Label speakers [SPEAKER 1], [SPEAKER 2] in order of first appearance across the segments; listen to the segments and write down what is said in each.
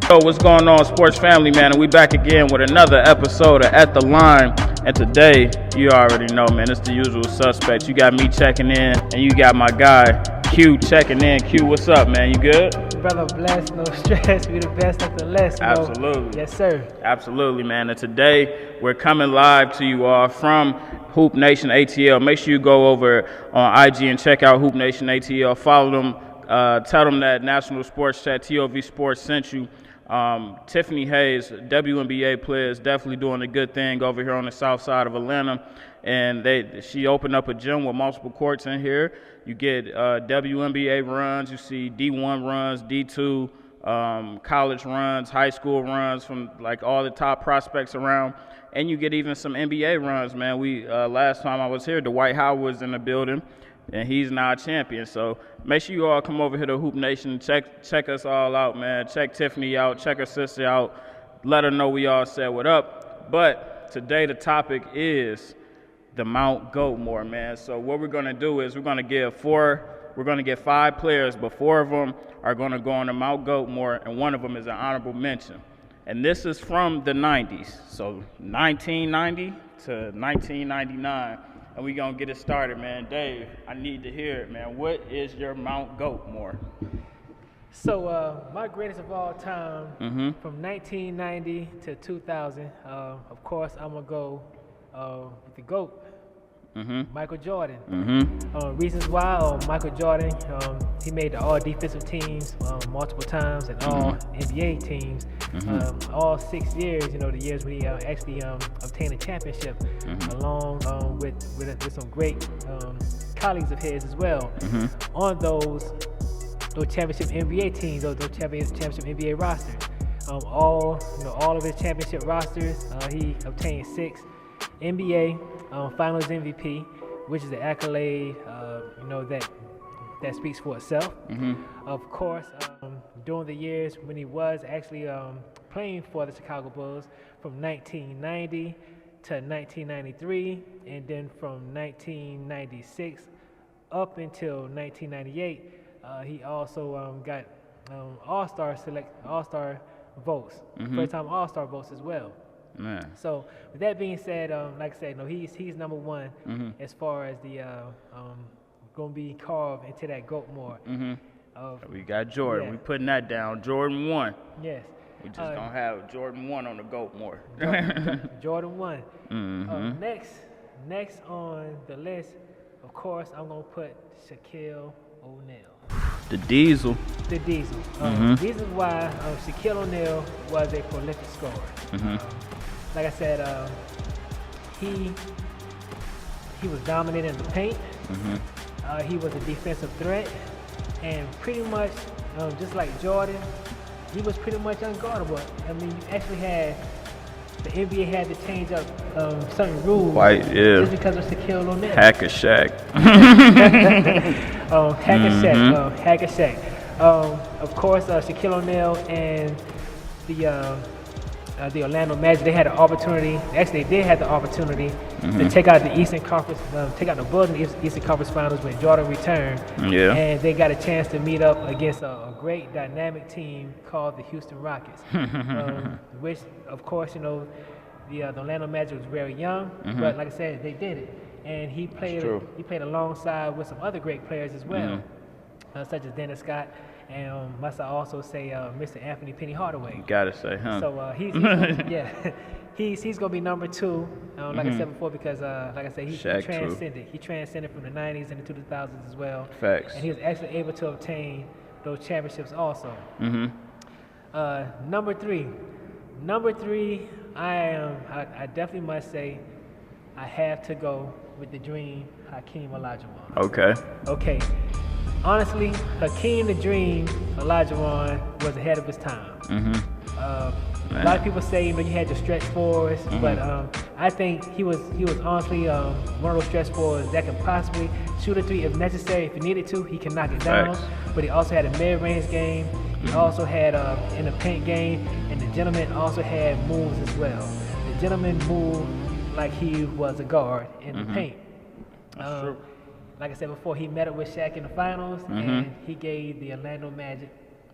[SPEAKER 1] Yo, what's going on, sports family, man? And we back again with another episode of At the Line. And today, you already know, man, it's the usual suspects. You got me checking in, and you got my guy, Q, checking in. Q, what's up, man? You good?
[SPEAKER 2] Brother, blessed, no stress. We the best, nothing less.
[SPEAKER 1] Absolutely.
[SPEAKER 2] Yes, sir.
[SPEAKER 1] Absolutely, man. And today, we're coming live to you all from Hoop Nation ATL. Make sure you go over on IG and check out Hoop Nation ATL. Follow them. Tell them that National Sports Chat, TOV Sports, sent you. Tiffany Hayes, WNBA player, is definitely doing a good thing over here on the south side of Atlanta. And she opened up a gym with multiple courts in here. You get WNBA runs, you see D1 runs, D2, college runs, high school runs from like all the top prospects around. And you get even some NBA runs, man. Last time I was here, Dwight Howard was in the building, and he's now a champion. So make sure you all come over here to Hoop Nation. Check us all out, man. Check Tiffany out. Check her sister out. Let her know we all said what up. But today the topic is the Mount G.O.A.T.more, man. So what we're going to do is we're going to get 5 players, but 4 of them are going to go on the Mount G.O.A.T.more, and one of them is an honorable mention. And this is from the 90s, so 1990 to 1999. And we're going to get it started, man. Dave, I need to hear it, man. What is your Mount G.O.A.T.more?
[SPEAKER 2] So my greatest of all time, from 1990 to 2000, of course, I'm going to go with the GOAT, Michael Jordan. Reasons why, Michael Jordan, he made the all defensive teams multiple times and all NBA teams. All 6 years, the years when he actually obtained a championship, along with some great colleagues of his as well. On those championship NBA teams, those championship NBA rosters, all of his championship rosters, he obtained 6 NBA Finals MVP, which is an accolade, that speaks for itself. Of course, during the years when he was actually playing for the Chicago Bulls, from 1990 to 1993, and then from 1996 up until 1998, he also got All-Star votes, first-time All-Star votes as well.
[SPEAKER 1] Man.
[SPEAKER 2] So with that being said, like I said, he's number one as far as the going to be carved into that GOAT-more.
[SPEAKER 1] We got Jordan.
[SPEAKER 2] Yeah.
[SPEAKER 1] We putting that down. Jordan 1.
[SPEAKER 2] Yes.
[SPEAKER 1] We just gonna have Jordan 1 on the GOAT-more.
[SPEAKER 2] Jordan 1. Next on the list, of course, I'm gonna put Shaquille O'Neal.
[SPEAKER 1] The Diesel.
[SPEAKER 2] The Diesel. Reason why Shaquille O'Neal was a prolific scorer. Like I said, he was dominant in the paint. He was a defensive threat, and pretty much just like Jordan, he was pretty much unguardable. I mean, you actually had the NBA had to change up certain rules just because of Shaquille O'Neal.
[SPEAKER 1] Hacker Shaq.
[SPEAKER 2] Hacker Shaq. Of course, Shaquille O'Neal and the Orlando Magic, they had the opportunity. Actually, they did have the opportunity to take out the Eastern Conference, take out the Bulls in the Eastern Conference Finals when Jordan returned. Yeah. And they got a chance to meet up against a great dynamic team called the Houston Rockets, which, of course, the Orlando Magic was very young, but like I said, they did it. And he played alongside with some other great players as well, such as Dennis Scott. And must I also say Mr. Anthony Penny Hardaway.
[SPEAKER 1] You gotta say, huh?
[SPEAKER 2] So he's gonna be number 2. Like I said before, because like I said, he transcended. He transcended from the 90s into the 2000s as well.
[SPEAKER 1] Facts.
[SPEAKER 2] And he was actually able to obtain those championships also. Number 3. I definitely must say I have to go with the Dream, Hakeem Olajuwon. Okay. Honestly, Hakeem the Dream Olajuwon was ahead of his time. A lot of people say you had your stretch fours, but I think he was honestly one of those stretch fours that can possibly shoot a 3 if necessary. If he needed to, he can knock it down. But he also had a mid-range game. He also had in the paint game, and the gentleman also had moves as well. The gentleman moved like he was a guard in the paint.
[SPEAKER 1] That's true.
[SPEAKER 2] Like I said before, he met up with Shaq in the finals, and he gave the Orlando Magic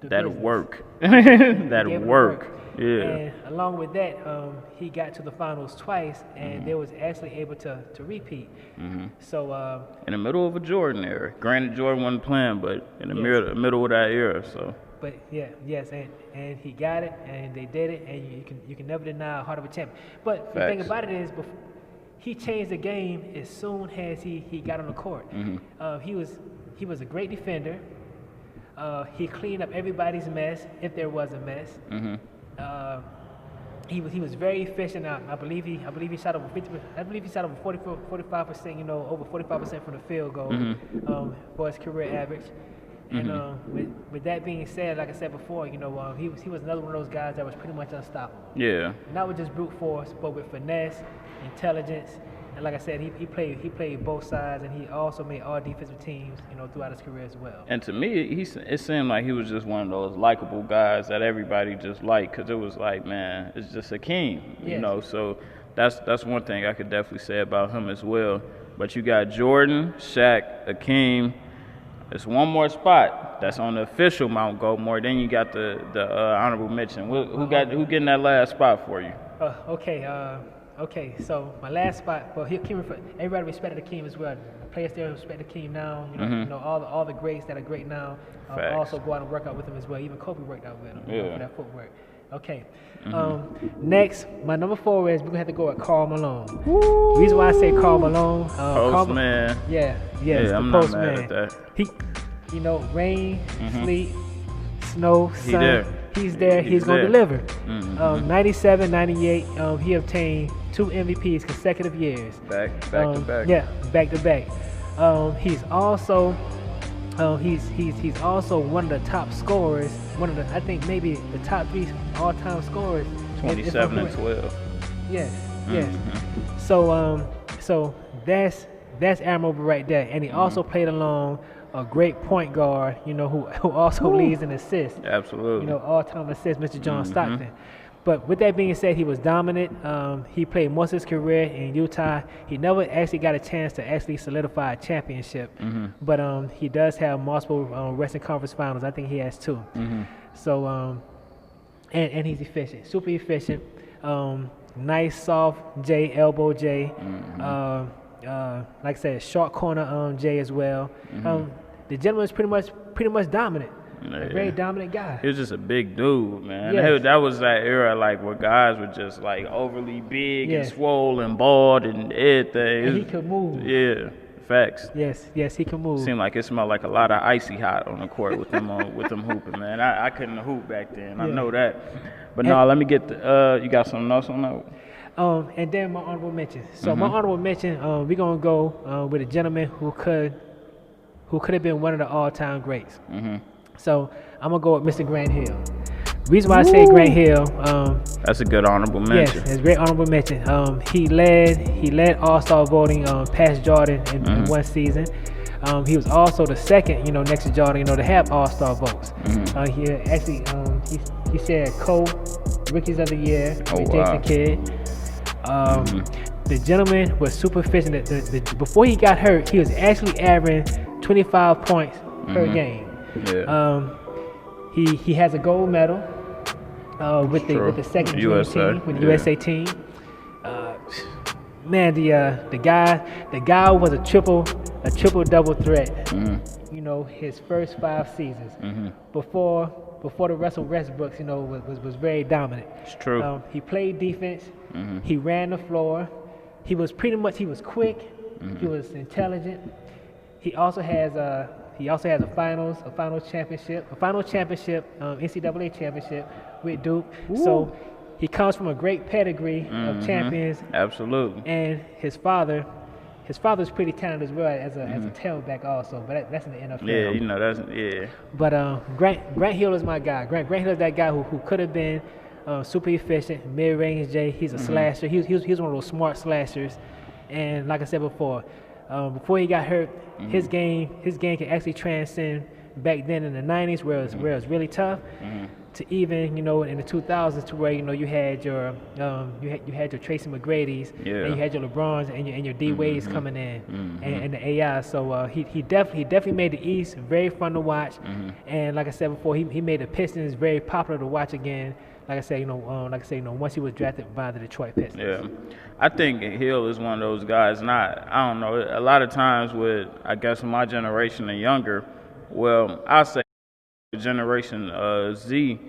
[SPEAKER 1] That'll
[SPEAKER 2] business.
[SPEAKER 1] work.
[SPEAKER 2] He gave
[SPEAKER 1] That'll
[SPEAKER 2] it a
[SPEAKER 1] work. Yeah.
[SPEAKER 2] And along with that, he got to the finals twice, and they was actually able to repeat. So
[SPEAKER 1] In the middle of a Jordan era. Granted, Jordan wasn't playing, but in the
[SPEAKER 2] Yes.
[SPEAKER 1] middle of that era. So
[SPEAKER 2] but yes, and he got it, and they did it, and you can never deny a heart of a champion. But the thing
[SPEAKER 1] Facts.
[SPEAKER 2] about it is, he changed the game as soon as he got on the court. He was a great defender. He cleaned up everybody's mess if there was a mess. He was very efficient. I believe he shot over 50. I believe he shot over 45%. You know, over 45% from the field goal for his career average. And with that being said, like I said before, you know, he was another one of those guys that was pretty much unstoppable.
[SPEAKER 1] yeah.
[SPEAKER 2] Not with just brute force, but with finesse, intelligence, and like I said, he played both sides, and he also made all defensive teams, you know, throughout his career as well.
[SPEAKER 1] And to me, it seemed like he was just one of those likable guys that everybody just liked, because it was like, man, it's just Hakeem, you
[SPEAKER 2] Yes.
[SPEAKER 1] know. So that's one thing I could definitely say about him as well. But you got Jordan, Shaq, Hakeem. There's one more spot that's on the official Mount G.O.A.T.more. Then you got the honorable mention. Who getting that last spot for you?
[SPEAKER 2] Okay. So my last spot, well, everybody respected Hakeem as well. The players there respect Hakeem now. You know, all the greats that are great now
[SPEAKER 1] Facts.
[SPEAKER 2] also go out and work out with him as well. Even Kobe worked out with him
[SPEAKER 1] Yeah.
[SPEAKER 2] for that footwork. Okay. Next, my number 4 is we're gonna have to go with Karl Malone. The reason why I say Karl Malone,
[SPEAKER 1] Postman.
[SPEAKER 2] yes,
[SPEAKER 1] Yeah,
[SPEAKER 2] the
[SPEAKER 1] I'm not
[SPEAKER 2] postman.
[SPEAKER 1] mad at that.
[SPEAKER 2] He, you know, rain, sleet, snow, sun.
[SPEAKER 1] there.
[SPEAKER 2] He's there. He's gonna
[SPEAKER 1] there.
[SPEAKER 2] deliver. 97, 98. He obtained 2 MVPs consecutive years.
[SPEAKER 1] Back to back.
[SPEAKER 2] Yeah, back to back. He's also he's also one of the top scorers. I think maybe the top 3 all-time scorers. if I'm
[SPEAKER 1] 27 and
[SPEAKER 2] correct.
[SPEAKER 1] 12.
[SPEAKER 2] Yes. So that's admirable right there. And he also played along a great point guard, you know, who also leads in assists.
[SPEAKER 1] Absolutely.
[SPEAKER 2] You know, all-time assist, Mr. John Stockton. But with that being said, he was dominant. He played most of his career in Utah. He never actually got a chance to actually solidify a championship. But he does have multiple Western Conference Finals. I think he has 2. So, and he's efficient, super efficient. Nice soft J, elbow J. Like I said, short corner J as well. The gentleman is pretty much dominant. A very dominant guy.
[SPEAKER 1] He was just a big dude, man.
[SPEAKER 2] Yes.
[SPEAKER 1] That was that era, like, where guys were just, like, overly big
[SPEAKER 2] Yes.
[SPEAKER 1] and swole and bald and everything.
[SPEAKER 2] And he could move.
[SPEAKER 1] Yeah, facts.
[SPEAKER 2] Yes, he can move.
[SPEAKER 1] Seemed like it smelled like a lot of icy hot on the court with them hooping, man. I couldn't hoop back then. I know that. But no, let me get you got something else on that?
[SPEAKER 2] And then my honorable mention. So my honorable mention, we're gonna go with a gentleman who could have been one of the all-time greats. So I'm gonna go with Mr. Grant Hill. Reason why I say Grant Hill,
[SPEAKER 1] That's a good honorable mention.
[SPEAKER 2] yes, it's a great honorable mention. He led All-Star voting past Jordan in one season. He was also the second, you know, next to Jordan, you know, to have All-Star votes. He actually he said co-rookies of the year with Jason Kidd. The gentleman was super efficient. Before he got hurt, he was actually averaging 25 points per game.
[SPEAKER 1] Yeah.
[SPEAKER 2] He has a gold medal with the second junior team, with the USA team. Man, the guy was a triple double threat. You know, his first 5 seasons before the Russell Westbrooks, you know, was very dominant.
[SPEAKER 1] It's true.
[SPEAKER 2] He played defense. He ran the floor. He was quick. He was intelligent. He also has a finals championship, NCAA championship with Duke. Ooh. So he comes from a great pedigree of champions.
[SPEAKER 1] Absolutely.
[SPEAKER 2] And his father's pretty talented as well as a tailback also, but that's in the NFL.
[SPEAKER 1] Yeah, you know that's.
[SPEAKER 2] But Grant Hill is my guy. Grant Hill is that guy who could have been super efficient, mid-range J. He's a slasher. He was one of those smart slashers. And like I said before he got hurt, his game could actually transcend back then in the 90s where it was really tough. to even in the 2000s to where you had your you had your Tracy McGrady's
[SPEAKER 1] Yeah.
[SPEAKER 2] and you had your LeBrons and your D Wade's coming in and the AI. So he definitely made the East very fun to watch. And like I said before, he made the Pistons very popular to watch again. Like I said, once he was drafted by the Detroit Pistons.
[SPEAKER 1] Yeah, I think Hill is one of those guys. I don't know. A lot of times with, I guess, my generation and younger, well, I'll say Generation Z,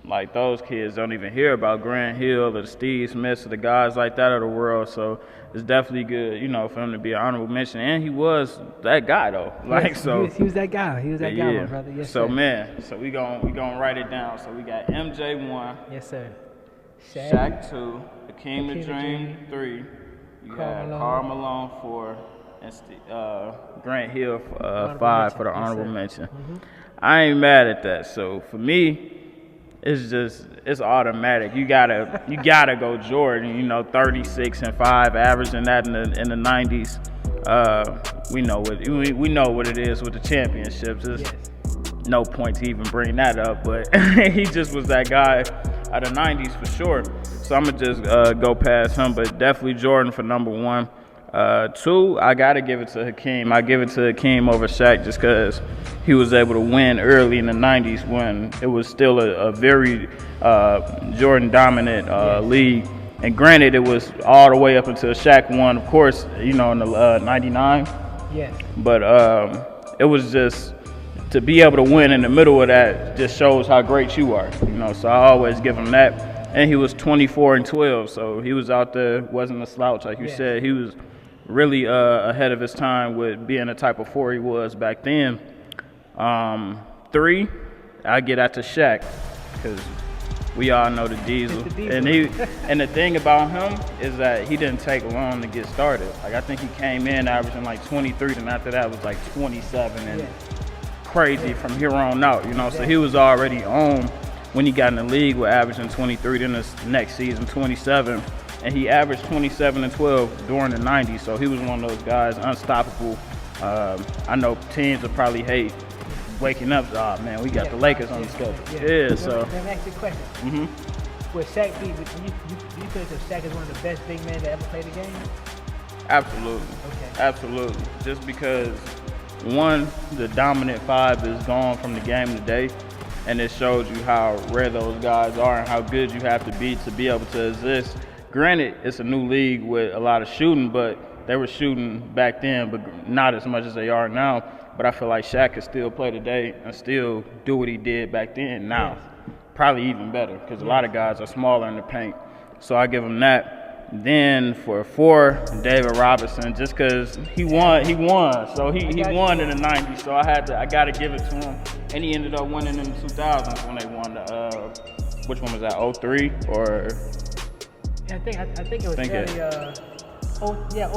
[SPEAKER 1] like those kids don't even hear about Grant Hill or the Steve Smiths or the guys like that of the world. So it's definitely good, for him to be an honorable mention. And he was that guy though.
[SPEAKER 2] Yes, he was that guy. He was that guy, my brother. Yes,
[SPEAKER 1] so
[SPEAKER 2] sir.
[SPEAKER 1] man, so we gonna write it down. So we got MJ 1.
[SPEAKER 2] Yes, sir.
[SPEAKER 1] Shaq 2, Hakeem the Dream 3, you got Karl Malone 4, and Grant Hill 5 for the honorable mention. I ain't mad at that. So for me, it's automatic. You gotta go Jordan. 36 and 5, averaging that in the 90s. We know what it is with the championships. There's no point to even bring that up, but he just was that guy out of the 90s for sure. So I'm gonna just go past him, but definitely Jordan for number 1. 2, I gotta give it to Hakeem. I give it to Hakeem over Shaq just because he was able to win early in the 90s when it was still a very Jordan dominant league. And granted, it was all the way up until Shaq won, of course, in the 99.
[SPEAKER 2] Yeah.
[SPEAKER 1] But it was just to be able to win in the middle of that just shows how great you are. So I always give him that. And he was 24 and 12, so he was out there, wasn't a slouch like you said. He was really ahead of his time with being the type of 4 he was back then. 3, I get out to Shaq because we all know the Diesel. And the thing about him is that he didn't take long to get started. Like I think he came in averaging like 23, and after that was like 27 and crazy from here on out. So he was already on when he got in the league with averaging 23. Then this next season 27. And he averaged 27 and 12 during the 90s, so he was one of those guys, unstoppable. I know teams would probably hate waking up, man, we got the Lakers on the schedule. So.
[SPEAKER 2] Let me ask you a question. Would Shaq be, do you feel that Shaq is one of the best big men to ever play the game?
[SPEAKER 1] Absolutely.
[SPEAKER 2] Okay.
[SPEAKER 1] Absolutely. Just because, one, the dominant 5 is gone from the game today, and it shows you how rare those guys are and how good you have to be able to exist. Granted, it's a new league with a lot of shooting, but they were shooting back then, but not as much as they are now. But I feel like Shaq could still play today and still do what he did back then now. Probably even better because a lot of guys are smaller in the paint. So I give him that. Then for 4, David Robinson, just because he won. So he won in the 90s, so I got to give it to him. And he ended up winning in the 2000s when they won the, which one was that, 03 or...
[SPEAKER 2] I think it was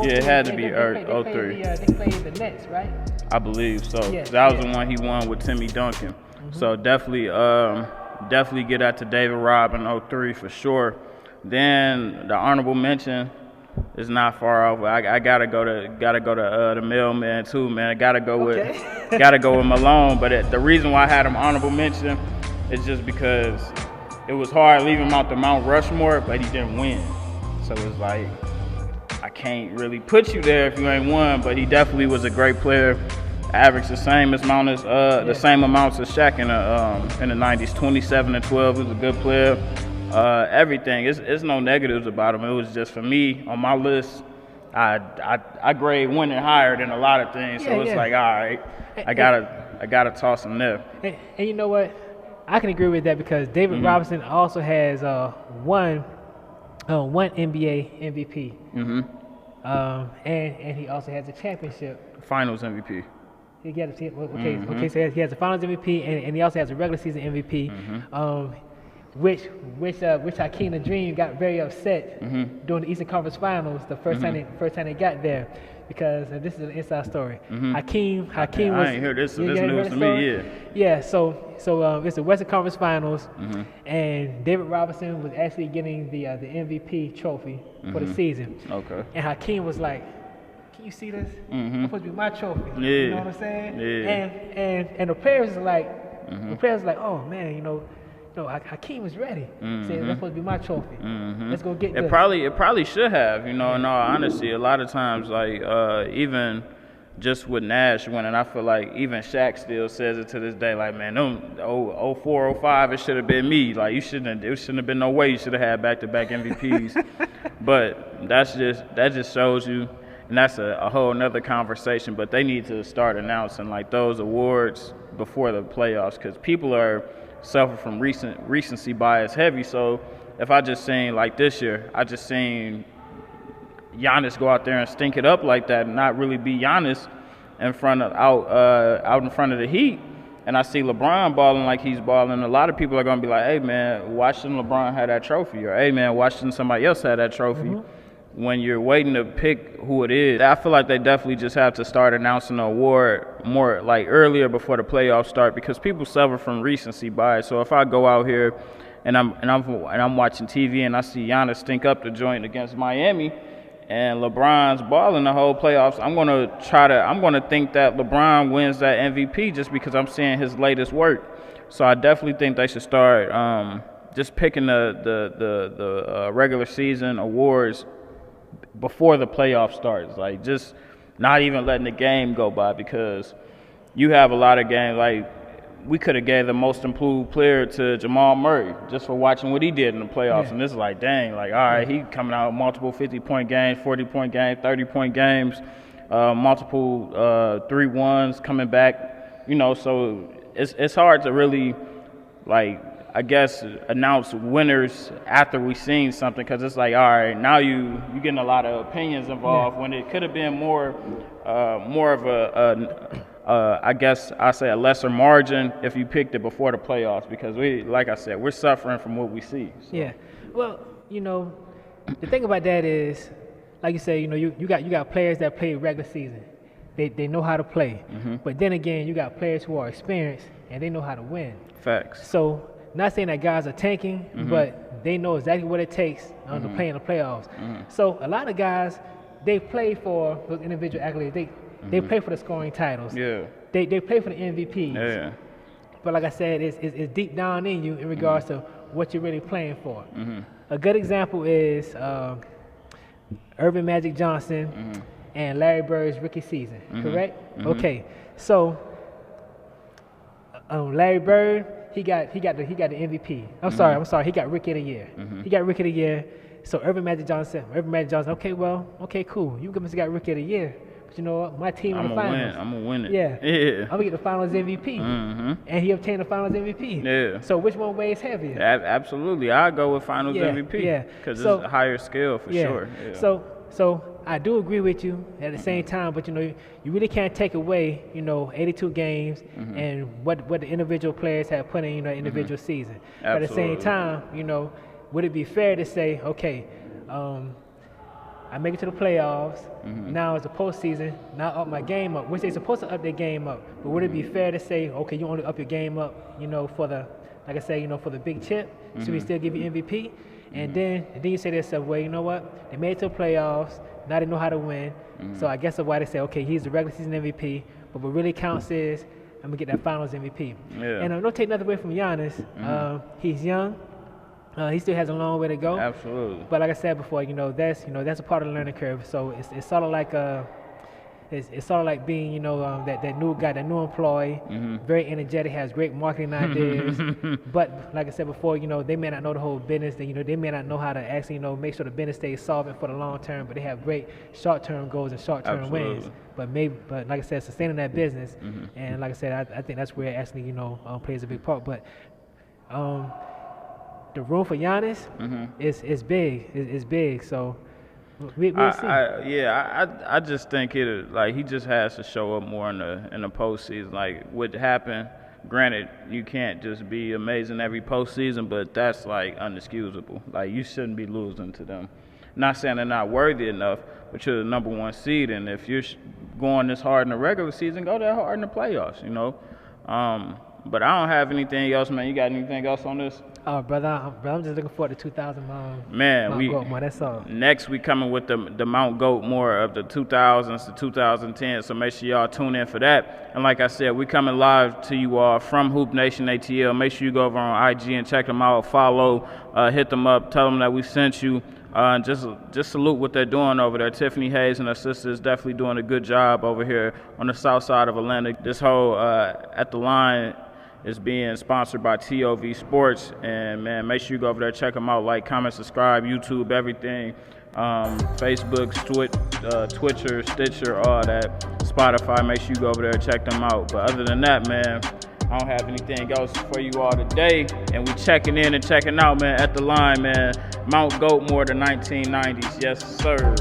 [SPEAKER 1] it had to be 03.
[SPEAKER 2] They played the Nets, right?
[SPEAKER 1] I believe so. That was the one he won with Timmy Duncan. So definitely get out to David Robb in 03 for sure. Then the honorable mention is not far off. I gotta go to the mailman too, man. I gotta go with Malone. But the reason why I had him honorable mention is just because it was hard leaving him out the Mount Rushmore, but he didn't win. So it's like, I can't really put you there if you ain't won, but he definitely was a great player. Averaged the same amounts as Shaq in the 90s, 27 and 12. He was a good player. Everything. It's no negatives about him. It was just for me on my list. I grade winning higher than a lot of things. So it's like, all right, I gotta toss him there.
[SPEAKER 2] And you know what? I can agree with that because David Robinson also has one NBA MVP, and he also has a championship.
[SPEAKER 1] Finals MVP.
[SPEAKER 2] So he has a Finals MVP, and he also has a regular season MVP, which Hakeem the Dream got very upset during the Eastern Conference Finals the first time they got there. Because this is an inside story. Hakeem was.
[SPEAKER 1] I ain't heard this. So this news to me,
[SPEAKER 2] Yeah. So it's the Western Conference Finals, and David Robinson was actually getting the MVP trophy for the season.
[SPEAKER 1] Okay.
[SPEAKER 2] And Hakeem was like, "Can you see this? It's supposed to be my trophy."
[SPEAKER 1] Yeah.
[SPEAKER 2] You know what I'm saying?
[SPEAKER 1] Yeah.
[SPEAKER 2] And the players are like, oh man, no, Hakeem was ready. Said that's supposed to be my trophy. Let's go get this.
[SPEAKER 1] It probably should have, in all honesty. A lot of times, like even just with Nash winning, I feel like even Shaq still says it to this day. Like, man, them 04, 05, it should have been me. Like, there shouldn't have been no way you should have had back-to-back MVPs. But that just shows you, and that's a whole nother conversation. But they need to start announcing like those awards before the playoffs, because people are suffering from recency bias heavy. So if I just seen like this year, I just seen Giannis go out there and stink it up like that and not really be Giannis out in front of the Heat, and I see LeBron balling like he's balling, a lot of people are going to be like, hey, man, why shouldn't LeBron have that trophy? Or, hey, man, why shouldn't somebody else have that trophy? When you're waiting to pick who it is, I feel like they definitely just have to start announcing the award more like earlier before the playoffs start, because people suffer from recency bias. So if I go out here and I'm watching TV and I see Giannis stink up the joint against Miami, and LeBron's balling the whole playoffs, I'm gonna think that LeBron wins that MVP just because I'm seeing his latest work. So I definitely think they should start just picking the regular season awards before the playoff starts. Like, just not even letting the game go by, because you have a lot of games like we could have gave the most improved player to Jamal Murray just for watching what he did in the playoffs. And it's like, dang, like, all right, he coming out with multiple 50-point games, 40-point games, 30-point games, multiple 3-1s coming back, so it's hard to really, like, I guess, announce winners after we've seen something, because it's like, all right, now you getting a lot of opinions involved when it could have been more of I guess I say a lesser margin if you picked it before the playoffs, because like I said, we're suffering from what we see. So.
[SPEAKER 2] Yeah. Well, the thing about that is, like you say, you got players that play regular season. They know how to play. But then again, you got players who are experienced and they know how to win.
[SPEAKER 1] Facts.
[SPEAKER 2] So, not saying that guys are tanking, but they know exactly what it takes to play in the playoffs. So a lot of guys, they play for those individual accolades. They play for the scoring titles.
[SPEAKER 1] Yeah.
[SPEAKER 2] They play for the MVPs.
[SPEAKER 1] Yeah.
[SPEAKER 2] But like I said, it's deep down in you in regards to what you're really playing for. A good example is Irvin Magic Johnson and Larry Bird's rookie season, correct? Okay. So Larry Bird, he got the MVP. I'm sorry, he got Rookie of the Year. He got Rookie of the Year. So Irvin Magic Johnson, okay, cool. You guys got Rookie of the Year. But you know what? My team in the finals.
[SPEAKER 1] I'm gonna win it.
[SPEAKER 2] Yeah. I'm gonna get the Finals MVP. And he obtained the Finals MVP.
[SPEAKER 1] Yeah.
[SPEAKER 2] So which one weighs heavier?
[SPEAKER 1] Absolutely, I go with Finals MVP.
[SPEAKER 2] Yeah.
[SPEAKER 1] Because it's a higher scale for sure. Yeah.
[SPEAKER 2] So I do agree with you at the same time, but you really can't take away 82 games and what the individual players have put in individual season. But at the same time, would it be fair to say, okay, I make it to the playoffs. Now it's the postseason. Now up my game up, which they're supposed to up their game up. But would it be fair to say, okay, you only up your game up, for the, like I say, for the big chip? Should we still give you MVP? And then you say to yourself, well, you know what? They made it to the playoffs. Now they know how to win. So I guess that's why they say, okay, he's the regular season MVP. But what really counts is I'm gonna get that Finals MVP.
[SPEAKER 1] Yeah.
[SPEAKER 2] And don't take nothing away from Giannis. He's young. He still has a long way to go.
[SPEAKER 1] Absolutely.
[SPEAKER 2] But like I said before, that's a part of the learning curve. So it's sort of like it's sort of like being that new guy, that new employee, very energetic, has great marketing ideas. But like I said before, they may not know the whole business. They may not know how to actually make sure the business stays solvent for the long term. But they have great short-term goals and short-term wins. But like I said, sustaining that business, and like I said, I think that's where it actually plays a big part. But the room for Giannis is big. It's big. So we'll see.
[SPEAKER 1] I just think he just has to show up more in the postseason. Like what happened. Granted, you can't just be amazing every postseason, but that's like unexcusable. Like you shouldn't be losing to them. Not saying they're not worthy enough, but you're the number one seed, and if you're going this hard in the regular season, go that hard in the playoffs. But I don't have anything else, man. You got anything else on this?
[SPEAKER 2] Oh, brother, I'm just looking forward to 2000
[SPEAKER 1] Man,
[SPEAKER 2] Mount Goat-more. That's all.
[SPEAKER 1] Next we coming with the Mount Goat-more of the 2000s to 2010. So make sure y'all tune in for that. And like I said, we coming live to you all from Hoop Nation ATL. Make sure you go over on IG and check them out. Follow, hit them up, tell them that we sent you. Just salute what they're doing over there. Tiffany Hayes and her sister is definitely doing a good job over here on the south side of Atlanta. This whole At the Line is being sponsored by TOV Sports, and man, make sure you go over there, check them out, like, comment, subscribe, YouTube, everything, Facebook, Twitcher, Stitcher, all that, Spotify. Make sure you go over there and check them out. But other than that, man, I don't have anything else for you all today, and we checking in and checking out, man. At the Line, man, Mount Goat-more, the 1990s, yes sir.